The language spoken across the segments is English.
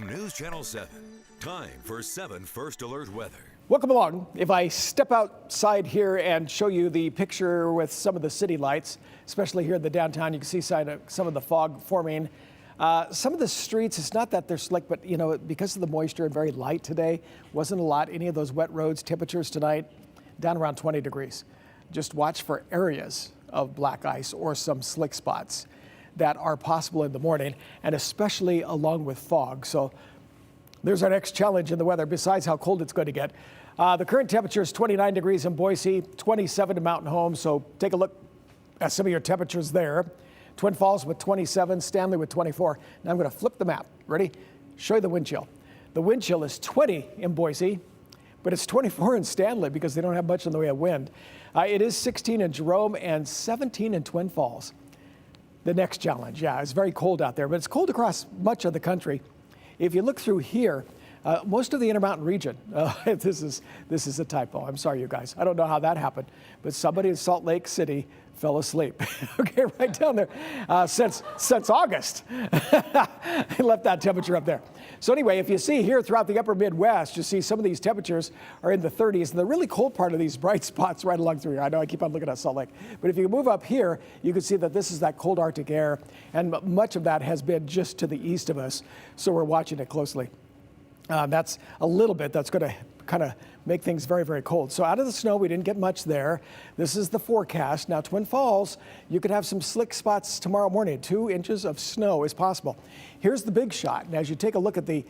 News Channel 7. Time for 7 First Alert weather. Welcome along. If I step outside here and show you the picture with some of the city lights, especially here in the downtown, you can see some of the fog forming. Some of the streets, it's not that they're slick, but because of the moisture and very light today, wasn't a lot. Any of those wet roads, temperatures tonight down around 20 degrees. Just watch for areas of black ice or some slick spots that are possible in the morning, and especially along with fog. So there's our next challenge in the weather, besides how cold it's going to get. The current temperature is 29 degrees in Boise, 27 in Mountain Home. So take a look at some of your temperatures there. Twin Falls with 27, Stanley with 24. Now I'm going to flip the map. Ready? Show you the wind chill. The wind chill is 20 in Boise, but it's 24 in Stanley because they don't have much in the way of wind. It is 16 in Jerome and 17 in Twin Falls. The next challenge, it's very cold out there, but it's cold across much of the country. If you look through here, most of the Intermountain region, this is a typo. I'm sorry, you guys. I don't know how that happened, but somebody in Salt Lake City fell asleep. Okay, right down there since August. They left that temperature up there. So anyway, if you see here throughout the upper Midwest, you see some of these temperatures are in the 30s, and the really cold part of these bright spots right along through here. I know I keep on looking at Salt Lake, but if you move up here, you can see that this is that cold Arctic air, and much of that has been just to the east of us, so we're watching it closely. That's a little bit that's going to kind of make things very, very cold. So out of the snow, we didn't get much there. This is the forecast. Now, Twin Falls, you could have some slick spots tomorrow morning. 2 inches of snow is possible. Here's the big shot. And as you take a look at the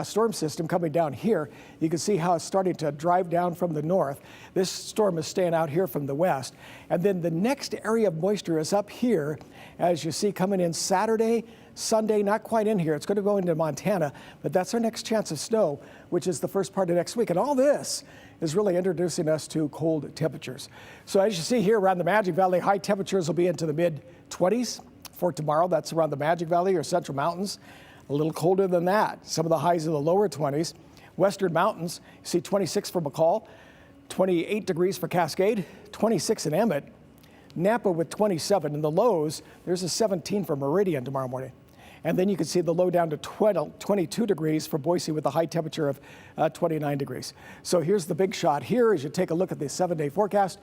storm system coming down here, you can see how it's starting to drive down from the north. This storm is staying out here from the west. And then the next area of moisture is up here, as you see coming in Saturday, Sunday, not quite in here. It's going to go into Montana, but that's our next chance of snow, which is the first part of next week. And all this is really introducing us to cold temperatures. So as you see here around the Magic Valley, high temperatures will be into the mid-20s for tomorrow. That's around the Magic Valley or Central Mountains. A little colder than that. Some of the highs in the lower 20s. Western Mountains, you see 26 for McCall, 28 degrees for Cascade, 26 in Emmett. Napa with 27. In the lows, there's a 17 for Meridian tomorrow morning. And then you can see the low down to 22 degrees for Boise with a high temperature of 29 degrees. So here's the big shot here as you take a look at the 7-day forecast,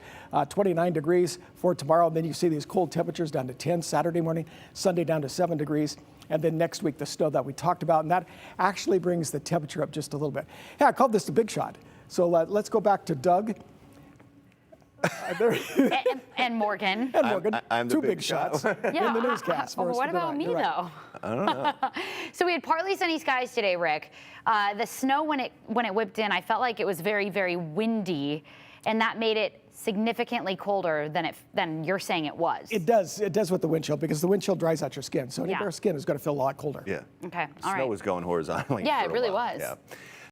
29 degrees for tomorrow. And then you see these cold temperatures down to 10 Saturday morning, Sunday down to 7 degrees. And then next week, the snow that we talked about. And that actually brings the temperature up just a little bit. Yeah, I called this the big shot. So let's go back to Doug. And Morgan. And Morgan, I'm the two big shots in the newscast. Well, what about me, though? I don't know. So we had partly sunny skies today, Rick. The snow, when it whipped in, I felt like it was very, very windy, and that made it significantly colder than you're saying it was. It does with the wind chill, because the wind chill dries out your skin. So any of our skin is going to feel a lot colder. Yeah. Okay, all right. Snow was going horizontally. Yeah, for it a really while. was. Yeah.